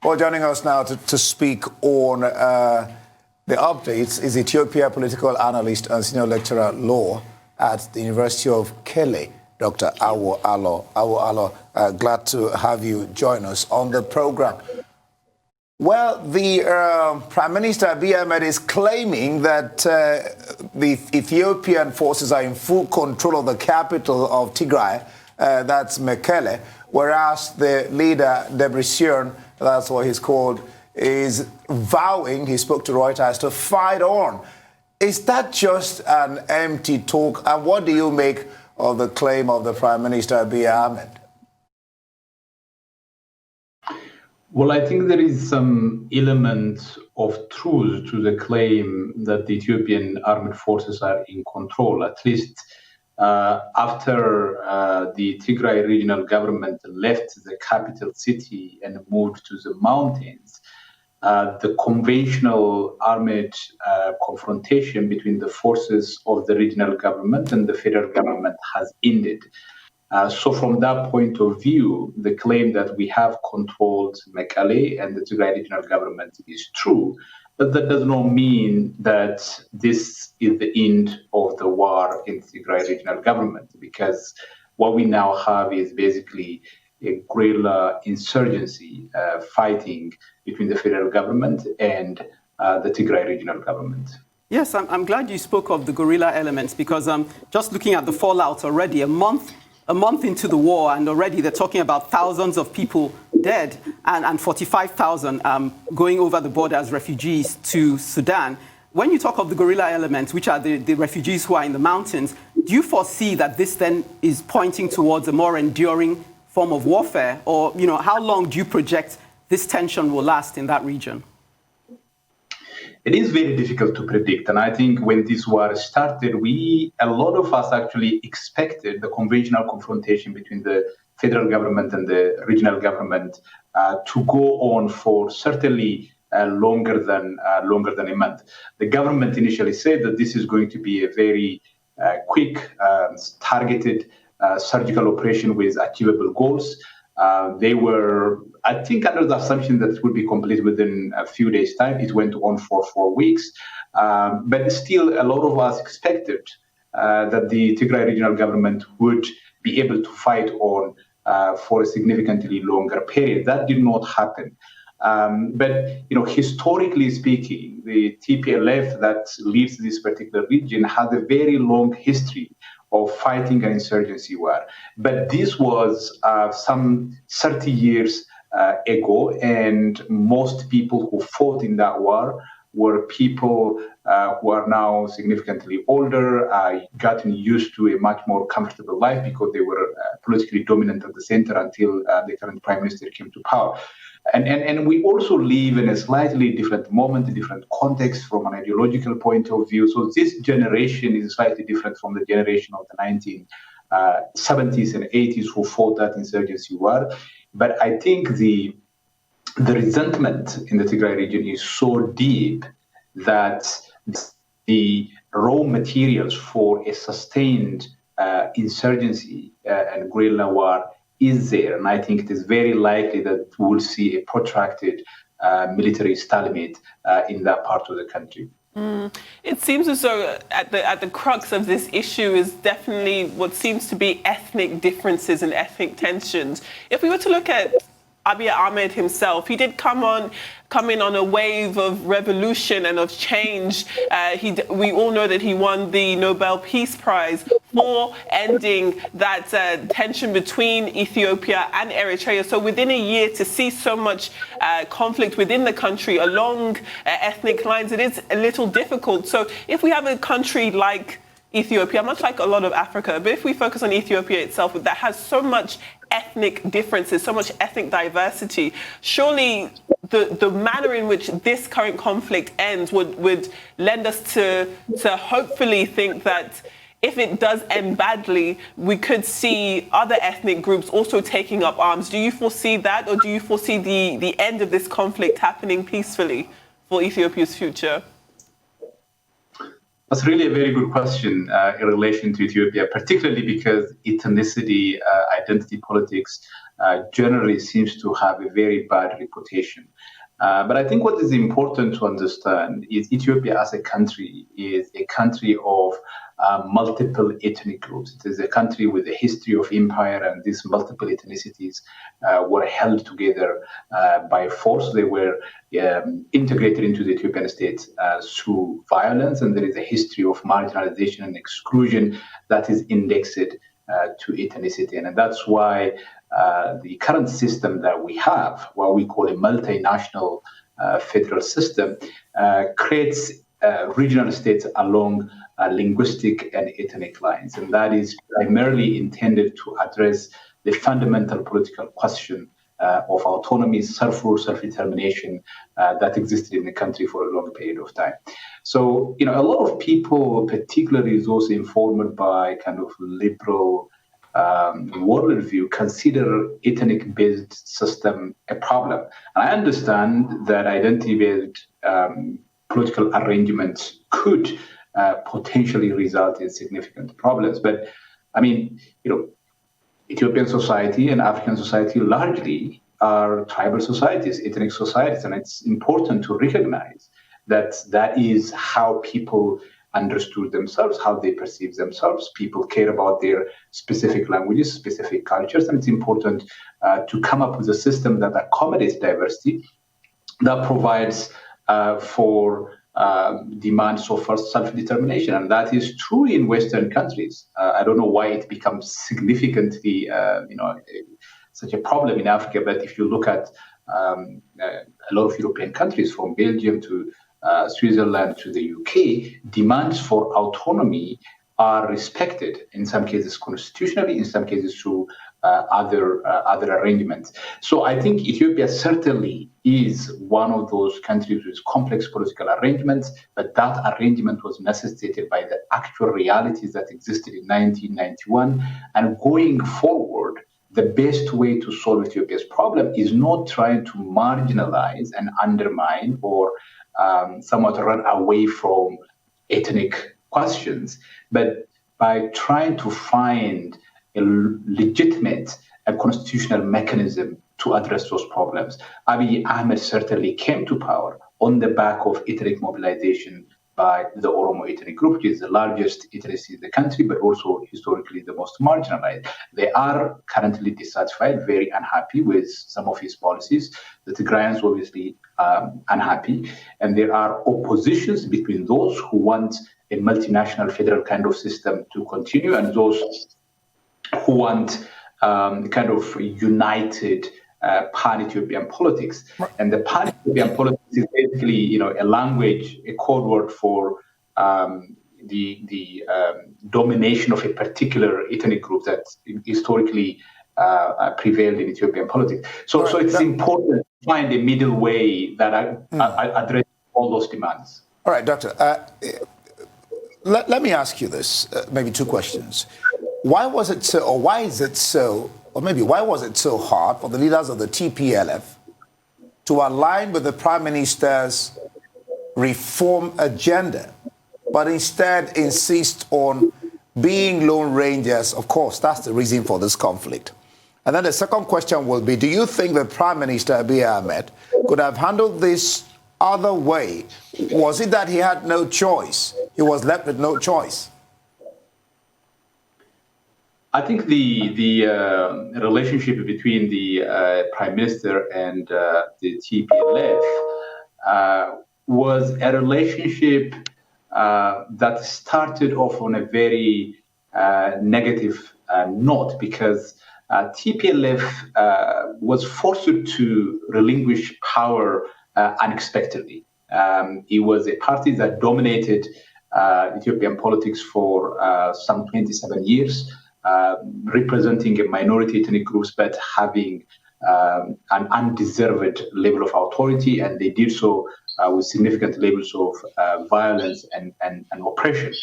Well, joining us now to speak on the updates is Ethiopia political analyst and senior lecturer law at the University of KEELE, Dr. Awol Allo. Awol Allo, glad to have you join us on the program. Well, the Prime Minister Abiy Ahmed is claiming that the Ethiopian forces are in full control of the capital of Tigray, that's Mekelle, whereas the leader, Debretsion, that's what he's called, is vowing, he spoke to Reuters, to fight on. Is that just an empty talk? And what do you make of the claim of the Prime Minister Abiy Ahmed? Well, I think there is some element of truth to the claim that the Ethiopian armed forces are in control, at least after the Tigray regional government left the capital city and moved to the mountains. The conventional armed confrontation between the forces of the regional government and the federal government has ended. So from that point of view, the claim that we have controlled Mekelle and the Tigray regional government is true, but that does not mean that this is the end of the war in the Tigray regional government, because what we now have is basically a guerrilla insurgency fighting between the federal government and the Tigray regional government. Yes, I'm glad you spoke of the guerrilla elements, because just looking at the fallout already, a month into the war, and already they're talking about thousands of people dead and 45,000 going over the border as refugees to Sudan. When you talk of the guerrilla elements, which are the refugees who are in the mountains, do you foresee that this then is pointing towards a more enduring form of warfare? Or, how long do you project this tension will last in that region? It is very difficult to predict. And I think when this war started, a lot of us actually expected the conventional confrontation between the federal government and the regional government to go on for certainly longer than a month. The government initially said that this is going to be a very quick, targeted surgical operation with achievable goals. They were, I think, under the assumption that it would be complete within a few days' time. It went on for 4 weeks. But still, a lot of us expected that the Tigray regional government would be able to fight on for a significantly longer period. That did not happen. But historically speaking, the TPLF that leads this particular region had a very long history of fighting an insurgency war. But this was some 30 years ago, and most people who fought in that war were people who are now significantly older, gotten used to a much more comfortable life because they were politically dominant at the center until the current prime minister came to power. And we also live in a slightly different moment, a different context from an ideological point of view. So this generation is slightly different from the generation of the 1970s and 80s who fought that insurgency war. But I think the resentment in the Tigray region is so deep that the raw materials for a sustained insurgency and guerrilla war is there. And I think it is very likely that we will see a protracted military stalemate in that part of the country. It seems as though at the crux of this issue is definitely what seems to be ethnic differences and ethnic tensions. If we were to look at Abiy Ahmed himself, he did come in on a wave of revolution and of change. We all know that he won the Nobel Peace Prize for ending that tension between Ethiopia and Eritrea. So within a year, to see so much conflict within the country along ethnic lines, it is a little difficult. So if we have a country like Ethiopia, much like a lot of Africa, but if we focus on Ethiopia itself, that has so much ethnic differences, so much ethnic diversity, surely the manner in which this current conflict ends would lend us to hopefully think that if it does end badly, we could see other ethnic groups also taking up arms. Do you foresee that, or do you foresee the end of this conflict happening peacefully for Ethiopia's future? That's really a very good question in relation to Ethiopia, particularly because ethnicity, identity politics generally seems to have a very bad reputation. But I think what is important to understand is Ethiopia as a country is a country of multiple ethnic groups. It is a country with a history of empire, and these multiple ethnicities were held together by force. They were integrated into the Ethiopian state through violence, and there is a history of marginalization and exclusion that is indexed to ethnicity. And that's why the current system that we have, what we call a multinational federal system, creates regional states along linguistic and ethnic lines. And that is primarily intended to address the fundamental political question of autonomy, self-rule, self-determination that existed in the country for a long period of time. So, a lot of people, particularly those informed by kind of liberal worldview, consider ethnic-based system a problem. And I understand that identity-based political arrangements could potentially result in significant problems. But I mean, Ethiopian society and African society largely are tribal societies, ethnic societies, and it's important to recognize that that is how people understood themselves, how they perceive themselves. People care about their specific languages, specific cultures, and it's important to come up with a system that accommodates diversity, that provides for demands of self-determination. And that is true in Western countries. I don't know why it becomes significantly, such a problem in Africa. But if you look at a lot of European countries, from Belgium to Switzerland to the UK, demands for autonomy are respected, in some cases constitutionally, in some cases through other arrangements. So I think Ethiopia certainly is one of those countries with complex political arrangements, but that arrangement was necessitated by the actual realities that existed in 1991. And going forward, the best way to solve Ethiopia's problem is not trying to marginalize and undermine or somewhat run away from ethnic questions, but by trying to find a legitimate and constitutional mechanism to address those problems. Abiy Ahmed certainly came to power on the back of ethnic mobilization by the Oromo ethnic group, which is the largest ethnicity in the country, but also historically the most marginalized. They are currently dissatisfied, very unhappy with some of his policies. The Tigrayans obviously unhappy, and there are oppositions between those who want a multinational federal kind of system to continue and those who want kind of united pan-Ethiopian politics. And the pan-Ethiopian politics is basically, a language, a code word for the domination of a particular ethnic group that historically prevailed in Ethiopian politics. So it's important to find a middle way that addresses all those demands. All right, Doctor. Let me ask you this, maybe two questions. Why was it so, or why is it so, or maybe why was it so hard for the leaders of the TPLF to align with the Prime Minister's reform agenda, but instead insist on being Lone Rangers? Of course, that's the reason for this conflict. And then the second question will be, do you think the Prime Minister, Abiy Ahmed, could have handled this other way? Was it that he had no choice? He was left with no choice? I think the relationship between the Prime Minister and the TPLF was a relationship that started off on a very negative note, because TPLF was forced to relinquish power unexpectedly. It was a party that dominated Ethiopian politics for some 27 years. Representing a minority ethnic groups, but having an undeserved level of authority, and they did so with significant levels of violence and oppression.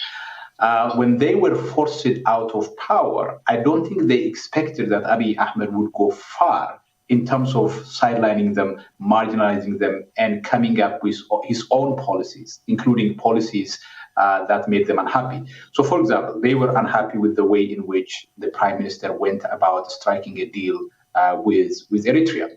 When they were forced out of power, I don't think they expected that Abiy Ahmed would go far in terms of sidelining them, marginalizing them, and coming up with his own policies, including policies that made them unhappy. So, for example, they were unhappy with the way in which the prime minister went about striking a deal with Eritrea.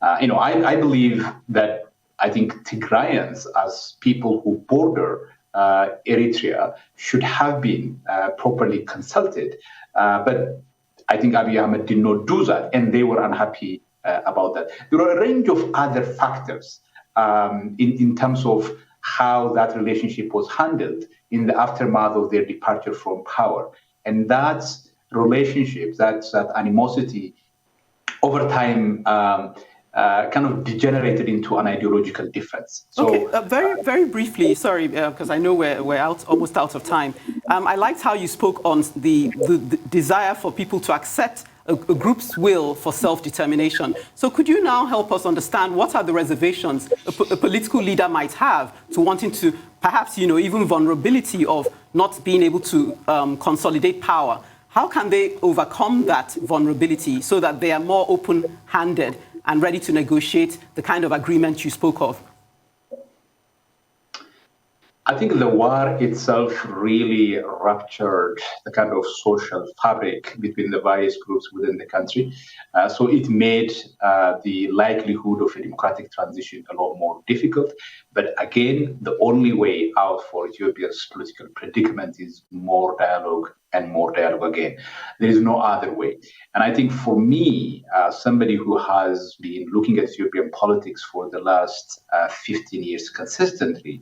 I believe that I think Tigrayans, as people who border Eritrea, should have been properly consulted. But I think Abiy Ahmed did not do that, and they were unhappy about that. There are a range of other factors in terms of how that relationship was handled in the aftermath of their departure from power. And that relationship, that animosity, over time kind of degenerated into an ideological difference. So, okay, very briefly, sorry, because I know we're almost out of time. I liked how you spoke on the desire for people to accept a group's will for self-determination. So could you now help us understand what are the reservations a political leader might have to wanting to, perhaps, even vulnerability of not being able to consolidate power? How can they overcome that vulnerability so that they are more open-handed and ready to negotiate the kind of agreement you spoke of? I think the war itself really ruptured the kind of social fabric between the various groups within the country. So it made the likelihood of a democratic transition a lot more difficult. But again, the only way out for Ethiopia's political predicament is more dialogue and more dialogue again. There is no other way. And I think for me, somebody who has been looking at Ethiopian politics for the last 15 years consistently,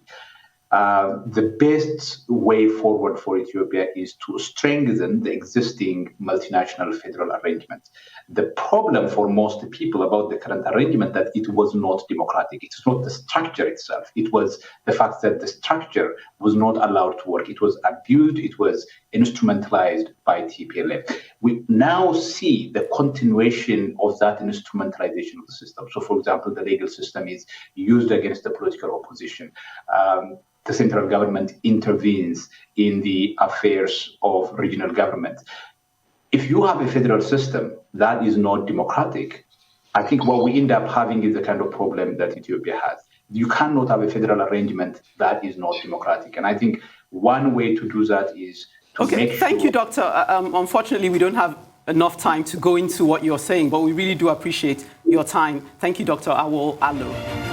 the best way forward for Ethiopia is to strengthen the existing multinational federal arrangement. The problem for most people about the current arrangement that it was not democratic. It's not the structure itself. It was the fact that the structure was not allowed to work. It was abused. It was instrumentalized by TPLF. We now see the continuation of that instrumentalization of the system. So, for example, the legal system is used against the political opposition. The central government intervenes in the affairs of regional government. If you have a federal system that is not democratic, I think what we end up having is the kind of problem that Ethiopia has. You cannot have a federal arrangement that is not democratic. And I think one way to do that is to make sure... Thank you, Doctor. Unfortunately, we don't have enough time to go into what you're saying, but we really do appreciate your time. Thank you, Dr. Awol Allo.